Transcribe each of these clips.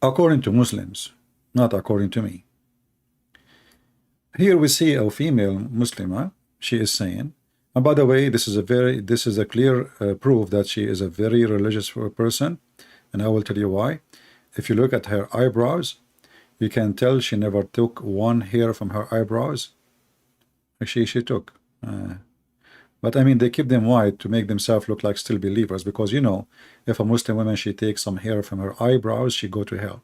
according to Muslims, not according to me. Here we see a female Muslimah. She is saying, and by the way, this is a clear proof that she is a very religious person, and I will tell you why. If you look at her eyebrows, you can tell she never took one hair from her eyebrows. Actually, she took. But I mean, they keep them white to make themselves look like still believers, because you know, if a Muslim woman, she takes some hair from her eyebrows, she go to hell.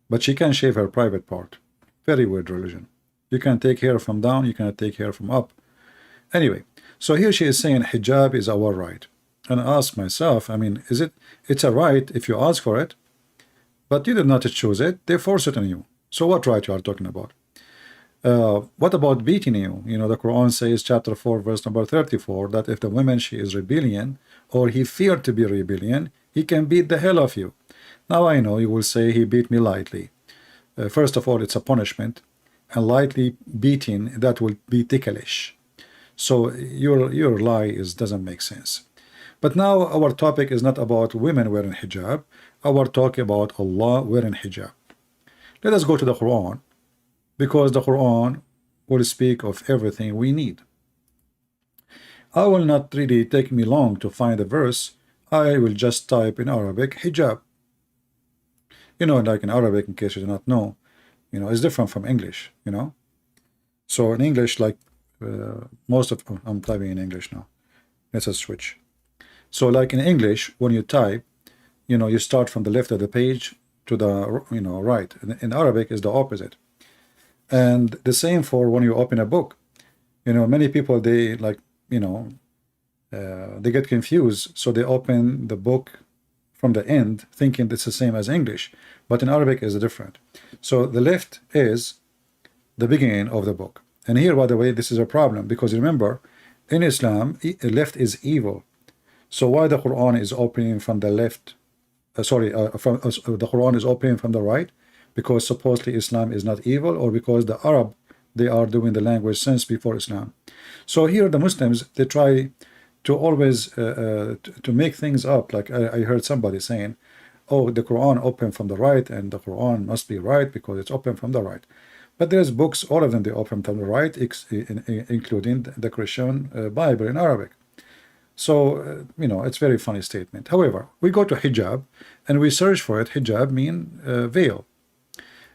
But she can shave her private part. Very weird religion. You can take hair from down, you cannot take hair from up. Anyway, so here she is saying hijab is our right. And I ask myself, I mean, it's a right if you ask for it, but you did not choose it, they force it on you. So what right you are talking about? What about beating you? You know, the Quran says, chapter 4, verse number 34, that if the woman, she is rebellion, or he feared to be rebellion, he can beat the hell of you. Now I know you will say he beat me lightly. First of all, it's a punishment, and lightly beating, that will be ticklish. So your lie doesn't make sense. But now our topic is not about women wearing hijab. Our talk about Allah wearing hijab. Let us go to the Quran, because the Quran will speak of everything we need. I will not really take me long to find a verse. I will just type in Arabic hijab. You know, like in Arabic, in case you do not know, you know, it's different from English, you know. So in English, like I'm typing in English now. Let's just switch. So like in English, when you type, you know, you start from the left of the page to the, you know, right. In Arabic is the opposite. And the same for when you open a book. You know, many people, they like, you know, they get confused, so they open the book from the end thinking it's the same as English, but in Arabic is different. So the left is the beginning of the book, and here, by the way, this is a problem, because remember, in Islam, left is evil. So why the Quran is opening from the left? The Quran is opening from the right, because supposedly Islam is not evil, or because the Arab, they are doing the language since before Islam. So here the Muslims, they try to always to make things up. Like I heard somebody saying, oh, the Quran opened from the right, and the Quran must be right because it's open from the right. But there's books, all of them, they open from the right, including the Christian Bible in Arabic. So, you know, it's a very funny statement. However, we go to hijab and we search for it. Hijab means veil.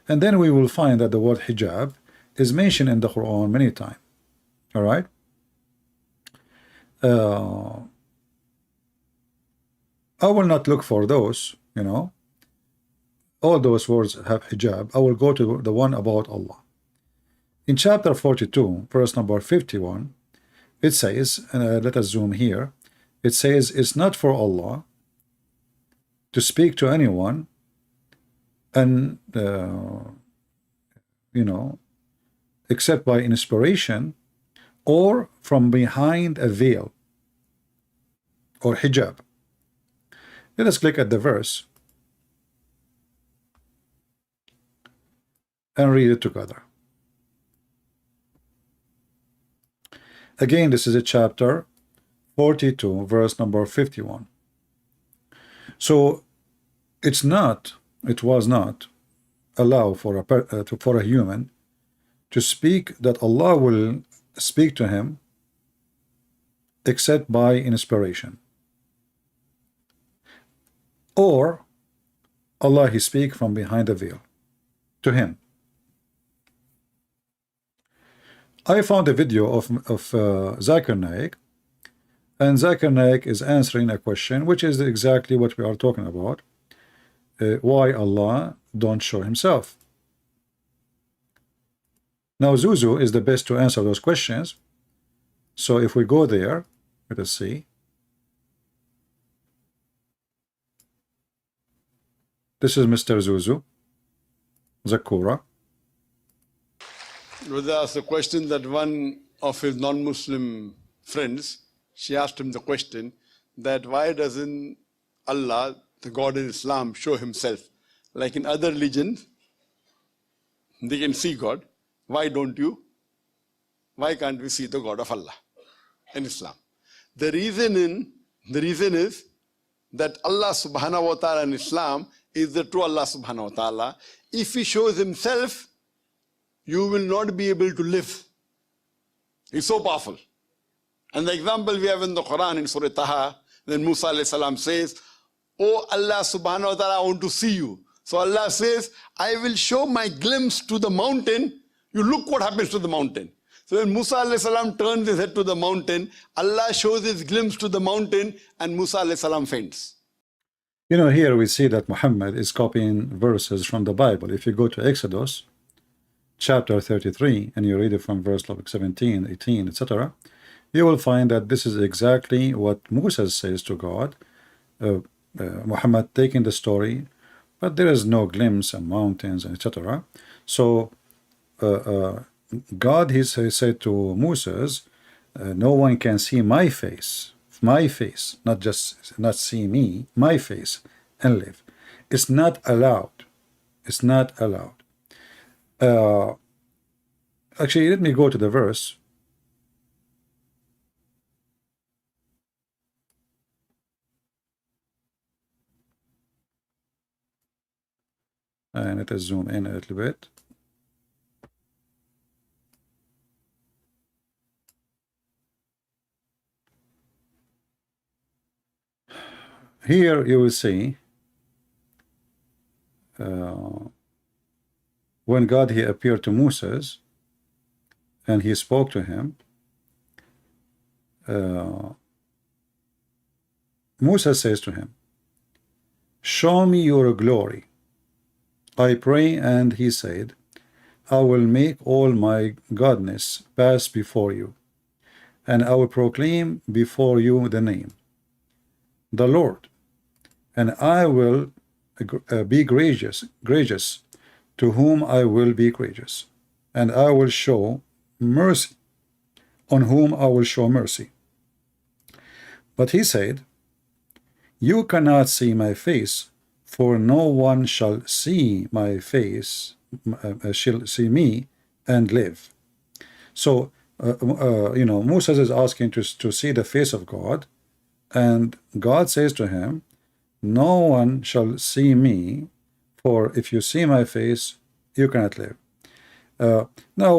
And then we will find that the word hijab is mentioned in the Quran many times. All right? I will not look for those, you know. All those words have hijab. I will go to the one about Allah. In chapter 42, verse number 51, it says, let us zoom here, it says, it's not for Allah to speak to anyone and, you know, except by inspiration or from behind a veil or hijab. Let us click at the verse and read it together. Again, this is a chapter 42, verse number 51. So it was not allowed for a human to speak that Allah will speak to him except by inspiration, or Allah he speak from behind the veil to him. I found a video of Zakir Naik, and Zakir Naik is answering a question which is exactly what we are talking about, why Allah don't show himself. Now Zuzu is the best to answer those questions, so if we go there, let us see. This is Mr. Zuzu Zakura. Brother asked the question that one of his non-Muslim friends, she asked him the question that why doesn't Allah, the God in Islam, show himself? Like in other religions, they can see God. Why don't you? Why can't we see the God of Allah in Islam? The reason is that Allah subhanahu wa ta'ala in Islam is the true Allah subhanahu wa ta'ala. If He shows Himself, you will not be able to live. He's so powerful. And the example we have in the Quran in Surah Taha, then Musa alayhi salam says, "Oh Allah subhanahu wa ta'ala, I want to see you." So Allah says, "I will show my glimpse to the mountain. You look what happens to the mountain." So when Musa alayhi salam turns his head to the mountain, Allah shows his glimpse to the mountain and Musa alayhi salam faints. You know, here we see that Muhammad is copying verses from the Bible. If you go to Exodus chapter 33 and you read it from verse 17, 18, etc., you will find that this is exactly what Moses says to God. Muhammad taking the story, but there is no glimpse and mountains, etc. So God, he said to Moses, no one can see my face, not see me, my face, and live. It's not allowed. It's not allowed. Actually, let me go to the verse. And let us zoom in a little bit. Here you will see when God he appeared to Moses and he spoke to him, Moses says to him, "Show me your glory, I pray." And he said, "I will make all my godness pass before you, and I will proclaim before you the name, the Lord, and I will be gracious to whom I will be gracious, and I will show mercy on whom I will show mercy." But he said, "You cannot see my face, for no one shall see my face, shall see me and live." So, you know, Moses is asking to see the face of God, and God says to him, "No one shall see me, for if you see my face, you cannot live." Now,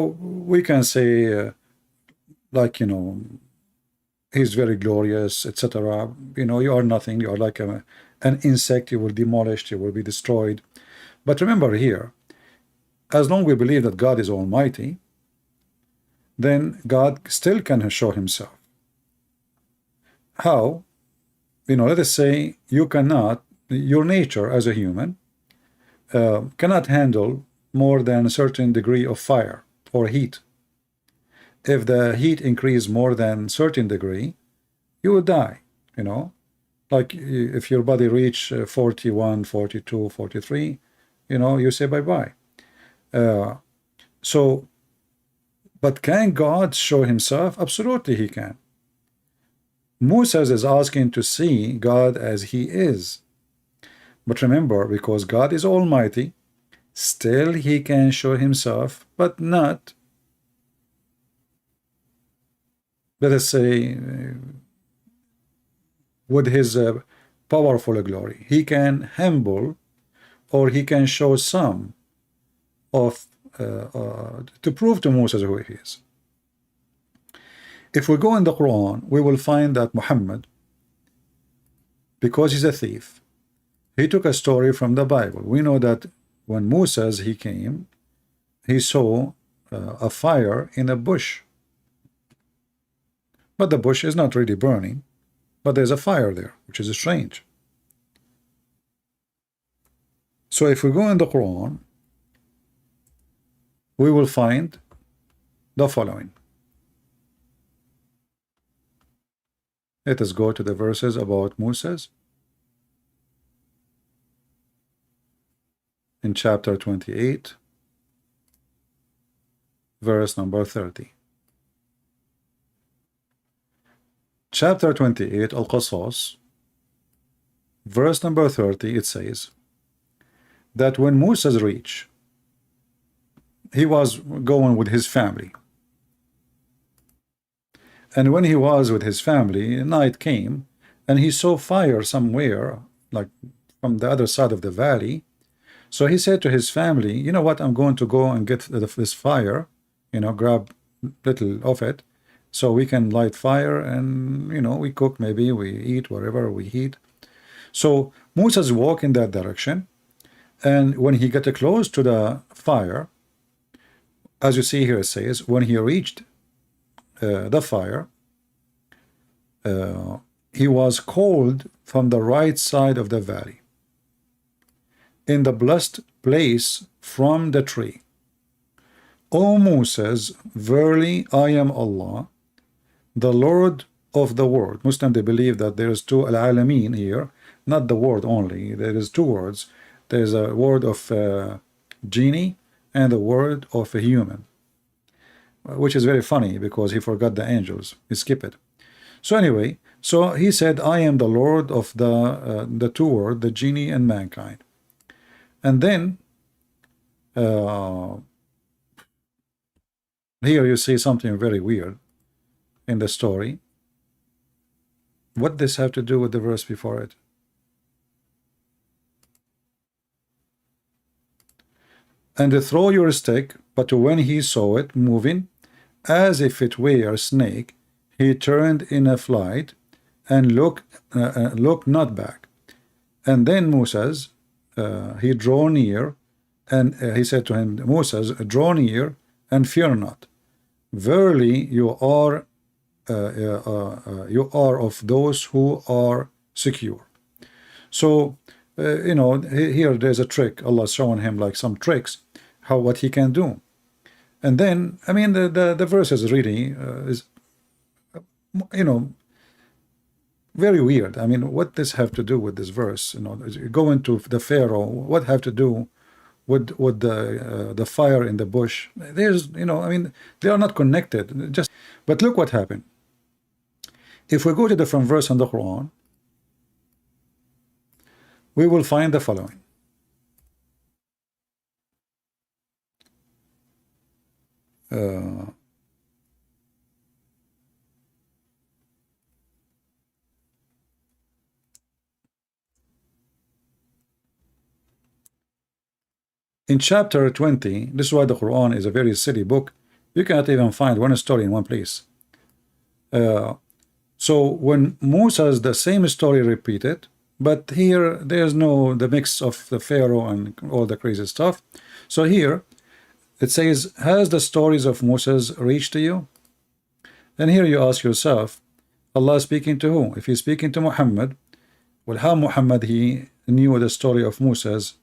we can say, like, you know, he's very glorious, etc. You know, you are nothing. You are like an insect. You will be demolished. You will be destroyed. But remember here, as long as we believe that God is almighty, then God still can show himself. How? You know, let us say you cannot, your nature as a human cannot handle more than a certain degree of fire or heat. If the heat increase more than certain degree, you would die, you know. Like if your body reach 41, 42, 43, you know, you say bye-bye. So, but can God show himself? Absolutely he can. Moses is asking to see God as he is. But remember, because God is almighty, still he can show himself, but not, let us say, with his powerful glory. He can humble, or he can show some of, to prove to Moses who he is. If we go in the Quran, we will find that Muhammad, because he's a thief, he took a story from the Bible. We know that when Moses he came, he saw a fire in a bush. But the bush is not really burning, but there's a fire there, which is strange. So if we go in the Quran, we will find the following. Let us go to the verses about Moses. In chapter 28, verse number 30. Chapter 28, Al-Qasas, verse number 30, it says that when Moses reached, he was going with his family. And when he was with his family, night came, and he saw fire somewhere, like from the other side of the valley. So he said to his family, you know what, I'm going to go and get this fire, grab little of it, so we can light fire, and we cook, maybe we eat whatever we eat. So Moses walked in that direction, and when he got close to the fire, as you see here, it says, when he reached the fire, he was called from the right side of the valley, in the blessed place from the tree. O Moses, verily I am Allah, the Lord of the world. Muslim, they believe that there is two al-alamin here, not the word only. There is two words. There is a word of genie and a word of a human, which is very funny because he forgot the angels. He skipped it. So anyway, so he said, I am the Lord of the two words, the genie and mankind. And then here you see something very weird in the story. What does this have to do with the verse before it? And throw your stick, but when he saw it moving, as if it were a snake, he turned in a flight and looked not back. And then Moses, he drew near, and he said to him, Moses, draw near and fear not. Verily you are of those who are secure. So here there's a trick. Allah showing him like some tricks, what he can do. And then, I mean, the verse is really is very weird. I mean, what does have to do with this verse? Going to the Pharaoh, what have to do with the fire in the bush? There's, I mean, they are not connected. But look what happened. If we go to different verse in the Quran, we will find the following. In chapter 20, this is why the Quran is a very silly book. You cannot even find one story in one place. So when Moses, the same story repeated, but here there's no the mix of the Pharaoh and all the crazy stuff. So here it says, has the stories of Moses reached to you? And here you ask yourself, Allah speaking to who? If he's speaking to Muhammad, well, how Muhammad he knew the story of Moses?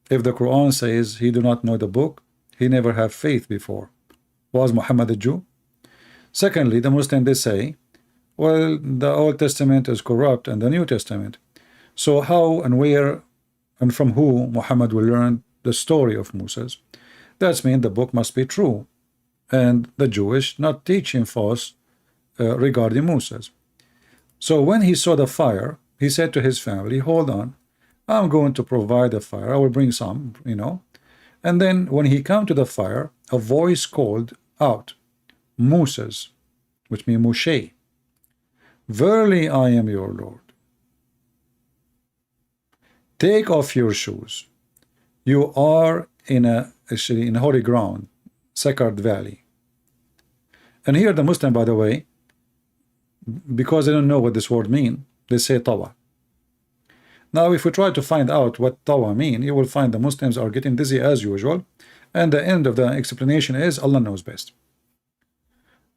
If the Quran says he do not know the book, he never have faith before. Was Muhammad a Jew? Secondly, the Muslims, they say, well, the Old Testament is corrupt and the New Testament. So how and where and from who Muhammad will learn the story of Moses? That means the book must be true, and the Jewish not teaching false regarding Moses. So when he saw the fire, he said to his family, hold on, I'm going to provide a fire. I will bring some, And then when he came to the fire, a voice called out, Moses, which means Moshe, verily I am your Lord. Take off your shoes. You are actually in holy ground, sacred valley. And here the Muslim, by the way, because they don't know what this word means, they say tawa. Now, if we try to find out what tawa mean, you will find the Muslims are getting dizzy as usual, and the end of the explanation is Allah knows best.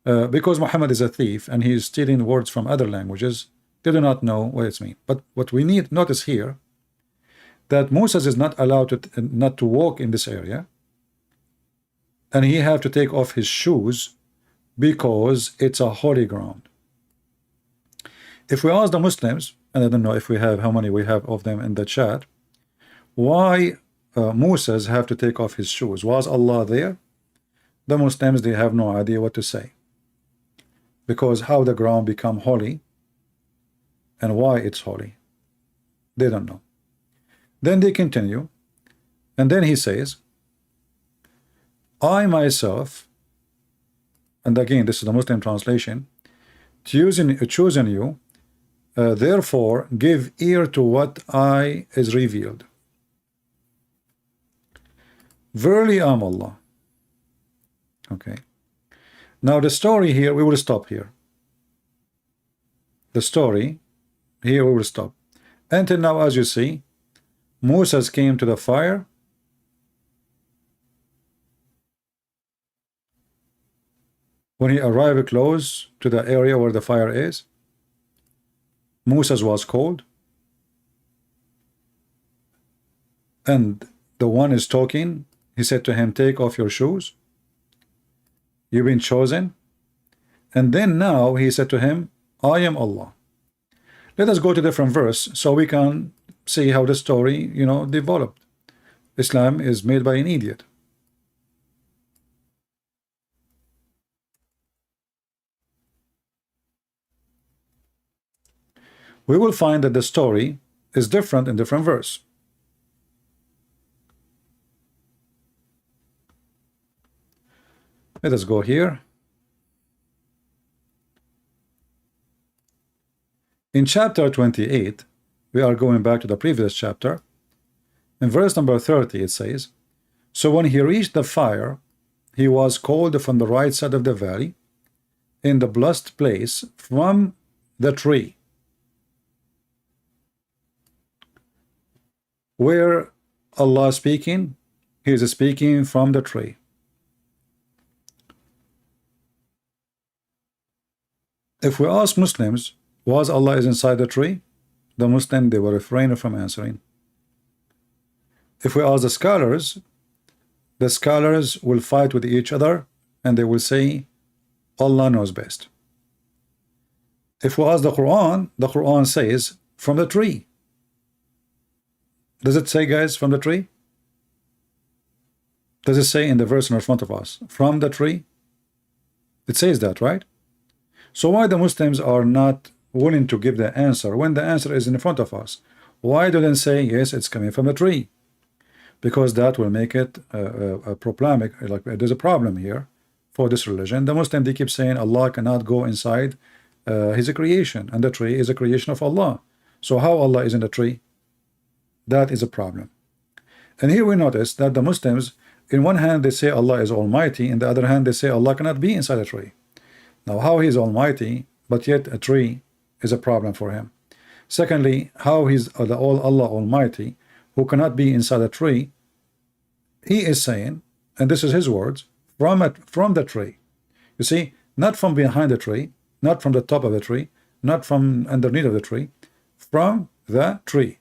Because Muhammad is a thief and he is stealing words from other languages, they do not know what it means. But what we need notice here, that Moses is not allowed not to walk in this area, and he have to take off his shoes because it's a holy ground. If we ask the Muslims, and I don't know if we have how many we have of them in the chat, why Moses have to take off his shoes? Was Allah there? The Muslims, they have no idea what to say, because how the ground become holy and why it's holy, they don't know. Then they continue, and then he says, I myself, and again this is the Muslim translation, choosing you therefore give ear to what I is revealed. Verily I am Allah. Okay. Now the story here, we will stop here. The story here we will stop. Until now, as you see, Moses came to the fire. When he arrived close to the area where the fire is, Moses was cold. And the one is talking. He said to him, take off your shoes. You've been chosen. And then now he said to him, I am Allah. Let us go to different verse so we can see how the story, developed. Islam is made by an idiot. We will find that the story is different in different verse. Let us go here. In chapter 28, we are going back to the previous chapter. In verse number 30, it says, so when he reached the fire, he was called from the right side of the valley, in the blessed place from the tree, where Allah is speaking. He is speaking from the tree. If we ask Muslims, was Allah is inside the tree? The Muslim, they will refrain from answering. If we ask the scholars will fight with each other and they will say Allah knows best. If we ask the Quran says from the tree. Does it say, guys, from the tree? Does it say in the verse in front of us from the tree? It says that, right? So why the Muslims are not willing to give the answer when the answer is in front of us? Why do they say yes, it's coming from the tree? Because that will make it a problematic. Like there's a problem here for this religion. The Muslim, they keep saying Allah cannot go inside his creation, and the tree is a creation of Allah. So how Allah is in the tree? That is a problem. And here we notice that the Muslims, in one hand they say Allah is almighty, in the other hand they say Allah cannot be inside a tree. Now how he is almighty but yet a tree is a problem for him? Secondly, how he's Allah almighty who cannot be inside a tree? He is saying, and this is his words, from the tree. You see, not from behind the tree, not from the top of the tree, not from underneath of the tree, from the tree.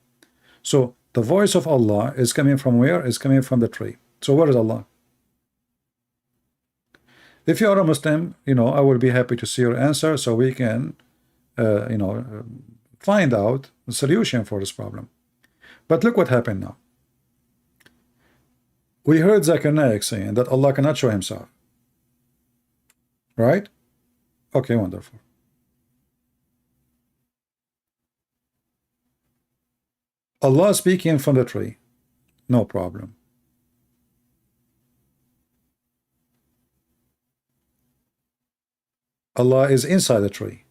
So the voice of Allah is coming from where? Is coming from the tree. So where is Allah? If you are a Muslim, I will be happy to see your answer so we can find out the solution for this problem. But look what happened now. We heard Zakir Naik saying that Allah cannot show himself. Right? Okay, wonderful. Allah speaking from the tree. No problem. Allah is inside the tree.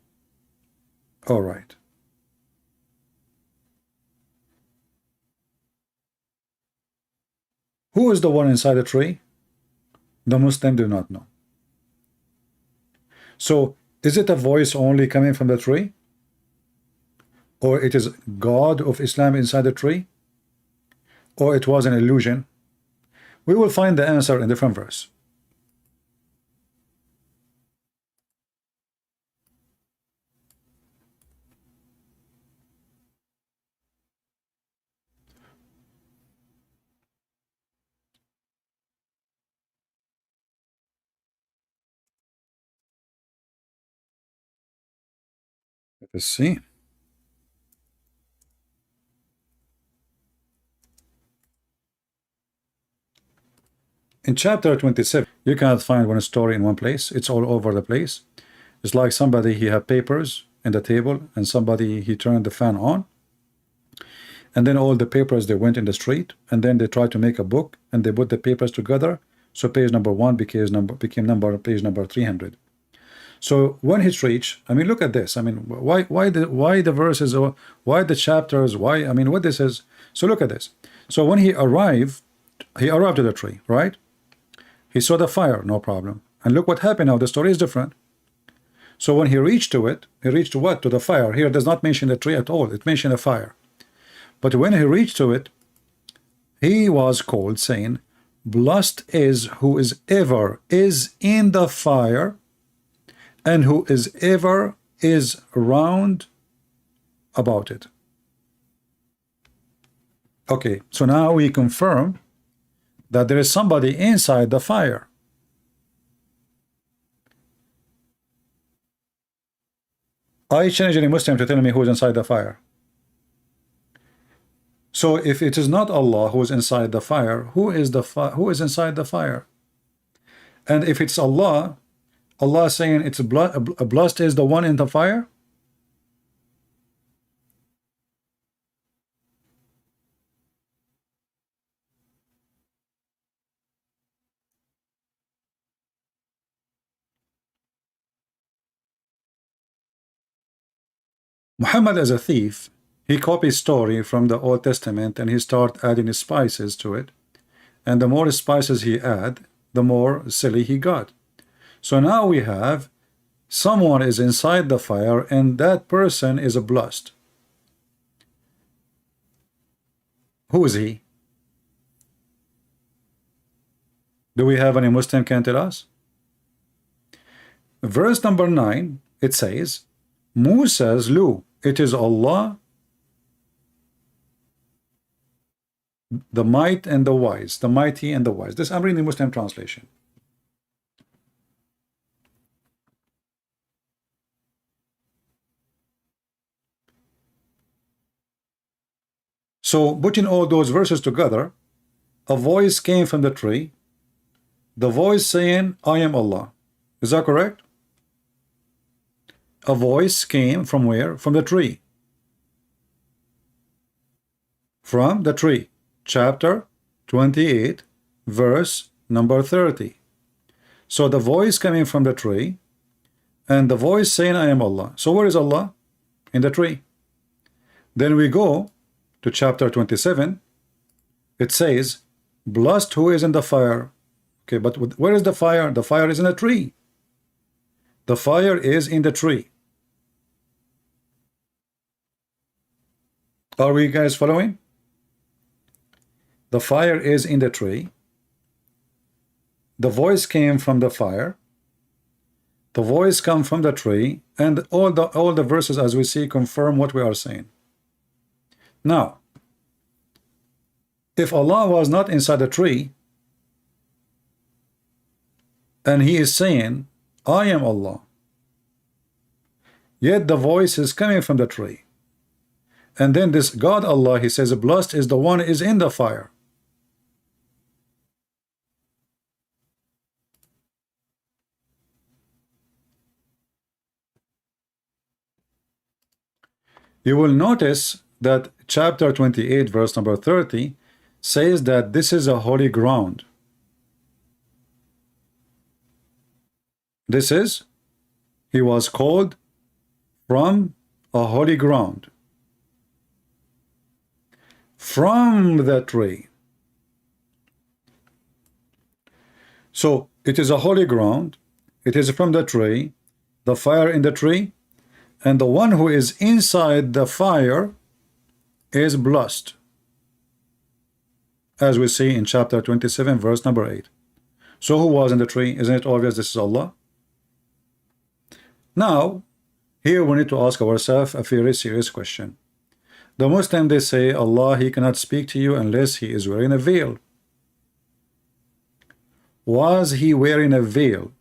All right. Who is the one inside the tree? The Muslim do not know. So is it a voice only coming from the tree? Or it is God of Islam inside the tree? Or it was an illusion? We will find the answer in different verse. Let's see. In chapter 27, you cannot find one story in one place. It's all over the place. It's like somebody, he had papers in the table, and somebody, he turned the fan on, and then all the papers, they went in the street, and then they tried to make a book, and they put the papers together. So page number 1 became page number 300. So when he reached, I mean, look at this. I mean, why the verses, or why the chapters, why, I mean, what this is. So look at this. So when he arrived to the tree, right? He saw the fire, no problem. And look what happened now. The story is different. So when he reached to it, he reached to what? To the fire. Here it does not mention the tree at all. It mentions a fire. But when he reached to it, he was called, saying, blessed is who is ever is in the fire, and who is ever is round about it. Okay, so now we confirm that there is somebody inside the fire. I challenge any Muslim to tell me who is inside the fire. So if it is not Allah who is inside the fire, who is inside the fire? And if it's Allah, Allah saying it's blessed is the one in the fire? Muhammad as a thief, he copies story from the Old Testament and he start adding spices to it. And the more spices he add, the more silly he got. So now we have someone is inside the fire and that person is blessed. Who is he? Do we have any Muslim can tell us? Verse number 9, it says, Musa's Lu, it is Allah, the might and the wise, the mighty and the wise. This I'm reading the Muslim translation. So putting all those verses together, a voice came from the tree, the voice saying, I am Allah. Is that correct? A voice came from where? From the tree. From the tree. Chapter 28, verse number 30. So the voice coming from the tree, and the voice saying, I am Allah. So where is Allah? In the tree. Then we go to chapter 27. It says, blessed who is in the fire. Okay, but where is the fire? The fire is in a tree. The fire is in the tree. Are we guys following? The fire is in the tree. The voice came from the fire. The voice come from the tree, and all the verses as we see confirm what we are saying. Now, if Allah was not inside the tree, and he is saying, I am Allah, yet the voice is coming from the tree, and then this God Allah, he says, blessed is the one is in the fire. You will notice that chapter 28 verse number 30 says that this is a holy ground. This is, he was called from a holy ground, from the tree. So it is a holy ground, it is from the tree, the fire in the tree, and the one who is inside the fire is blessed, as we see in chapter 27 verse number 8. So who was in the tree? Isn't it obvious this is Allah? Now here we need to ask ourselves a very serious question. The Muslim, they say Allah, he cannot speak to you unless he is wearing a veil. Was he wearing a veil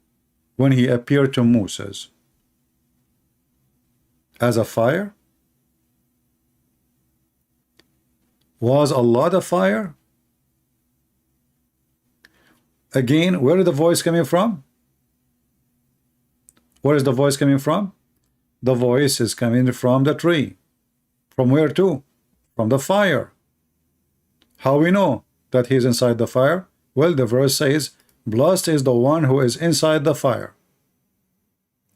when he appeared to Moses as a fire? Was Allah the fire? Again, where is the voice coming from? Where is the voice coming from? The voice is coming from the tree. From where to? From the fire. How we know that he is inside the fire? Well, the verse says, blessed is the one who is inside the fire.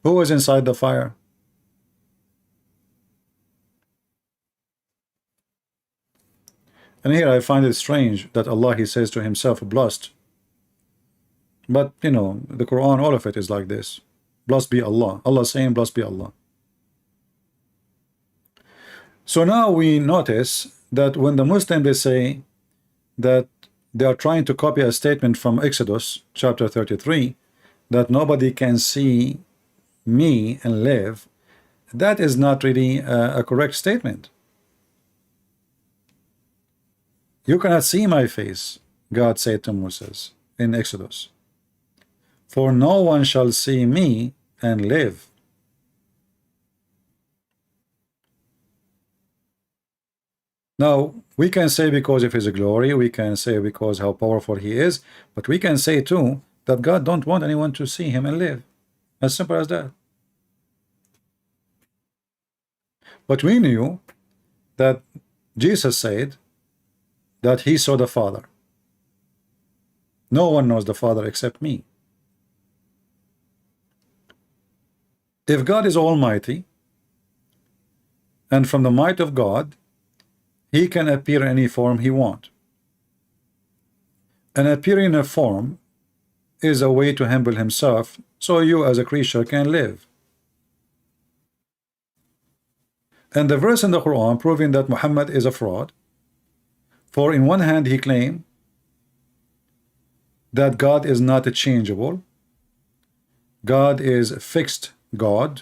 Who was inside the fire? And here I find it strange that Allah, He says to Himself, blessed. But, you know, the Quran, all of it is like this. Blessed be Allah. Allah saying, blessed be Allah. So now we notice that when the Muslims, they say that they are trying to copy a statement from Exodus chapter 33, that nobody can see me and live, that is not really a correct statement. You cannot see my face, God said to Moses in Exodus. For no one shall see me and live. Now, we can say because of His glory, we can say because how powerful He is, but we can say too that God don't want anyone to see Him and live. As simple as that. But we knew that Jesus said that He saw the Father. No one knows the Father except me. If God is almighty, and from the might of God, He can appear in any form He wants. And appearing in a form is a way to humble Himself so you as a creature can live. And the verse in the Quran proving that Muhammad is a fraud, for in one hand he claimed that God is not changeable, God is a fixed God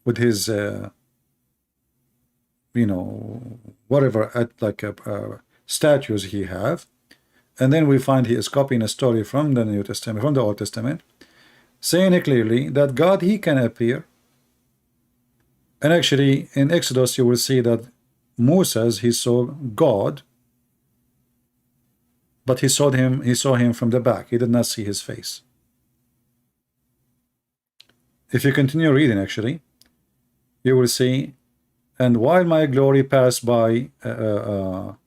with His you know, whatever statues He have, and then we find He is copying a story from the New Testament, from the Old Testament, saying clearly that God, He can appear. And actually in Exodus you will see that Moses, he saw God, but he saw him from the back. He did not see His face. If you continue reading, actually, you will see, and while my glory passed by, God,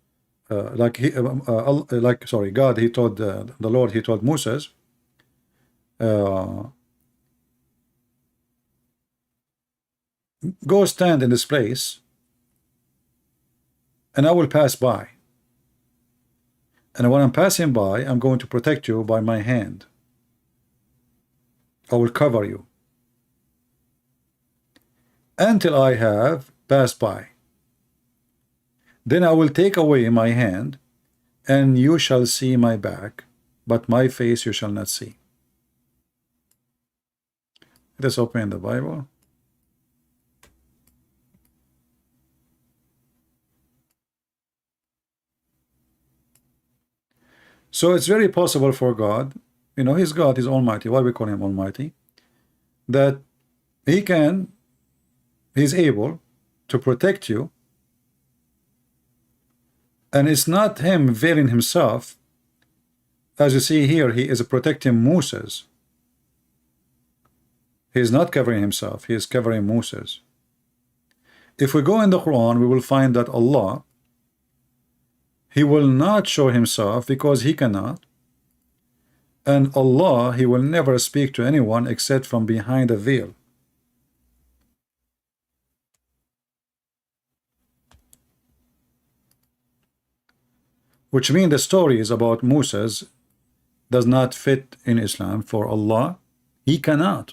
He told the Lord, He told Moses, go stand in this place, and I will pass by. And when I'm passing by, I'm going to protect you by my hand. I will cover you until I have passed by. Then I will take away my hand, and you shall see my back, but my face you shall not see. Let us open the Bible. So it's very possible for God, you know, He's God, He's Almighty. Why we call Him Almighty? That He's able to protect you, and it's not Him veiling Himself. As you see here, He is protecting Moses. He is not covering Himself, He is covering Moses. If we go in the Quran, we will find that Allah, He will not show Himself because He cannot, and Allah, He will never speak to anyone except from behind a veil. Which means the stories about Moses does not fit in Islam. For Allah, He cannot.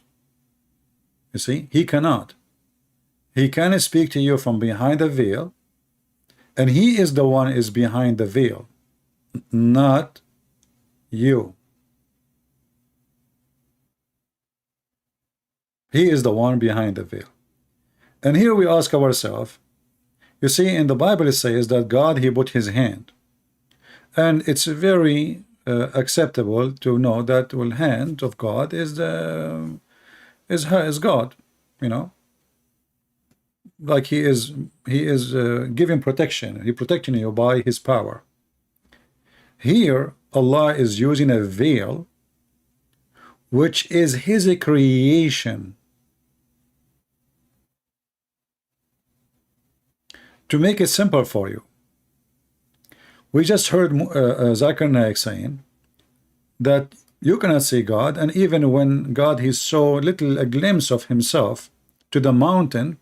You see, He cannot. He can speak to you from behind the veil, and He is the one is behind the veil, not you. He is the one behind the veil. And here we ask ourselves, you see, in the Bible it says that God, He put His hand. And it's very acceptable to know that the hand of God is God, you know, like He is giving protection. He protecting you by His power. Here, Allah is using a veil, which is His creation. To make it simple for you, we just heard Zakir Naik saying that You cannot see God, and even when God, he saw little a glimpse of himself to the mountain,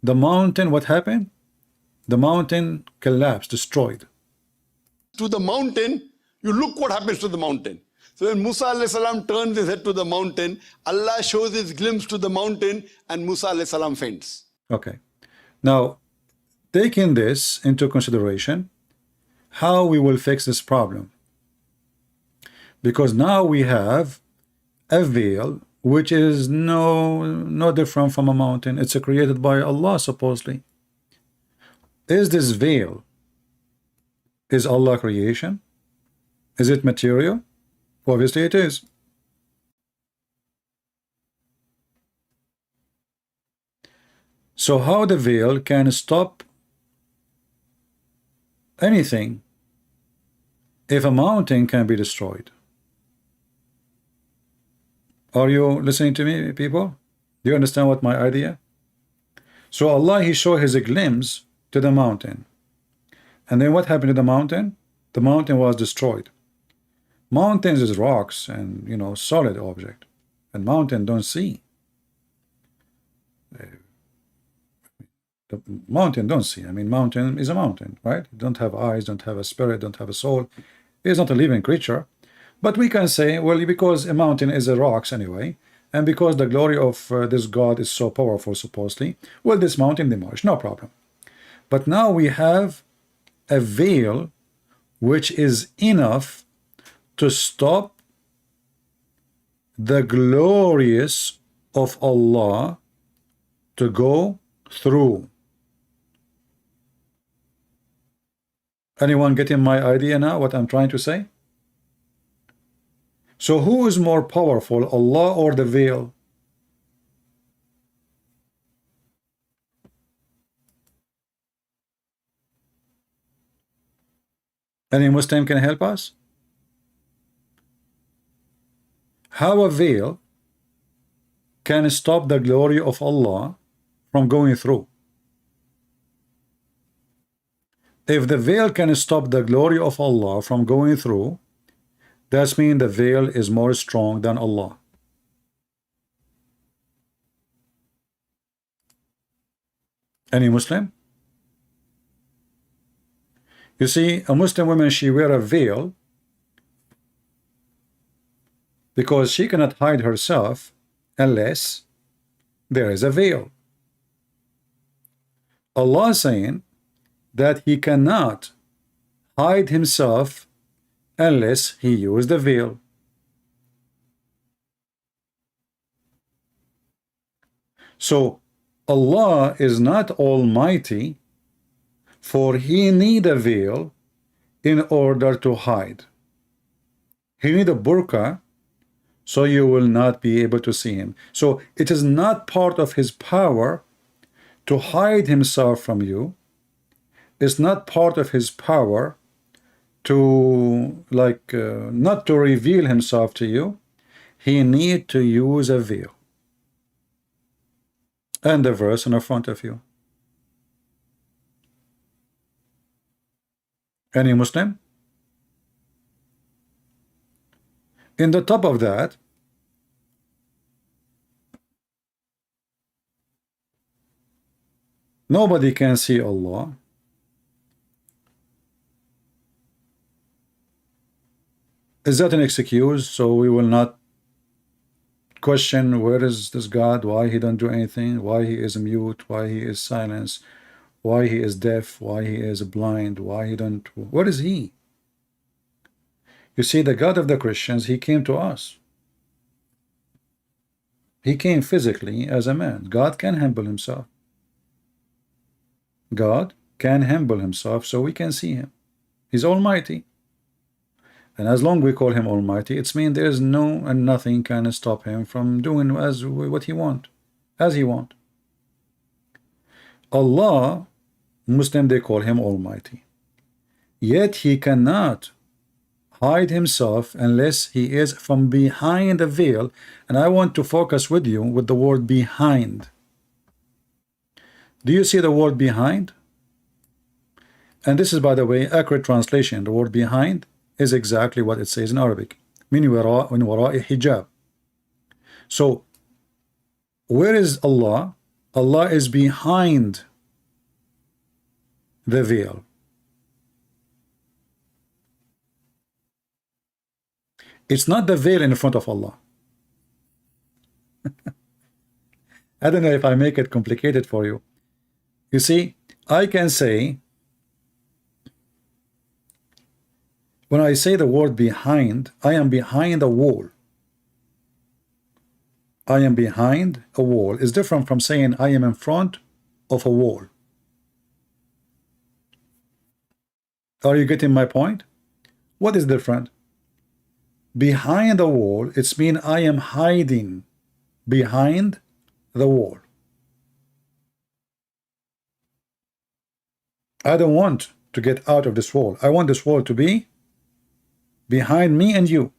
what happened? The mountain collapsed, destroyed. To the mountain, you look what happens to the mountain. So when Musa alayhi salam turns his head to the mountain, Allah shows his glimpse to the mountain, and Musa alayhi salam faints. Okay. Now, taking this into consideration, how we will fix this problem? Because now we have a veil which is no different from a mountain. It's created by Allah, supposedly. Is this veil, is Allah creation? Is it material? Obviously it is. So how the veil can stop anything if a mountain can be destroyed? Are you listening to me, people? Do you understand what my idea? So Allah, he showed his glimpse to the mountain. And then what happened to the mountain? The mountain was destroyed. Mountains is rocks and, you know, solid object. And mountain don't see. The mountain don't see. I mean, mountain is a mountain, right? Don't have eyes, don't have a spirit, don't have a soul. It's not a living creature. But we can say, well, because a mountain is a rocks anyway, and because the glory of this God is so powerful, supposedly, well, this mountain demolished, no problem. But now we have a veil which is enough to stop the glorious of Allah to go through. Anyone getting my idea now, what I'm trying to say? So who is more powerful, Allah or the veil? Any Muslim can help us? How a veil can stop the glory of Allah from going through? If the veil can stop the glory of Allah from going through, that means the veil is more strong than Allah. Any Muslim? You see, a Muslim woman, she wear a veil because she cannot hide herself unless there is a veil. Allah is saying that he cannot hide himself unless he used the veil. So Allah is not almighty, for he need a veil in order to hide. He need a burqa, so you will not be able to see him. So it is not part of his power to hide himself from you. It's not part of his power to not to reveal himself to you. He need to use a veil. And the verse in front of you. Any Muslim? In the top of that, nobody can see Allah. Is that an excuse? So we will not question where is this God, why he don't do anything, why he is mute, why he is silent, why he is deaf, why he is blind, why he don't, what is he? You see, the God of the Christians, he came to us. He came physically as a man. God can humble himself. God can humble himself so we can see him. He's almighty. And as long as we call him almighty, it's mean there is no and nothing can stop him from doing as what he want, as he want. Allah, Muslim, they call him almighty. Yet he cannot hide himself unless he is from behind the veil. And I want to focus with you with the word behind. Do you see the word behind? And this is, by the way, accurate translation. The word behind is exactly what it says in Arabic. من وراء hijab. So where is Allah? Allah is behind the veil. It's not the veil in front of Allah. I don't know if I make it complicated for you. You see, I can say, when I say the word behind, I am behind a wall. I am behind a wall is different from saying I am in front of a wall. Are you getting my point? What is different? Behind the wall, it's mean I am hiding behind the wall. I don't want to get out of this wall. I want this wall to be behind me and you.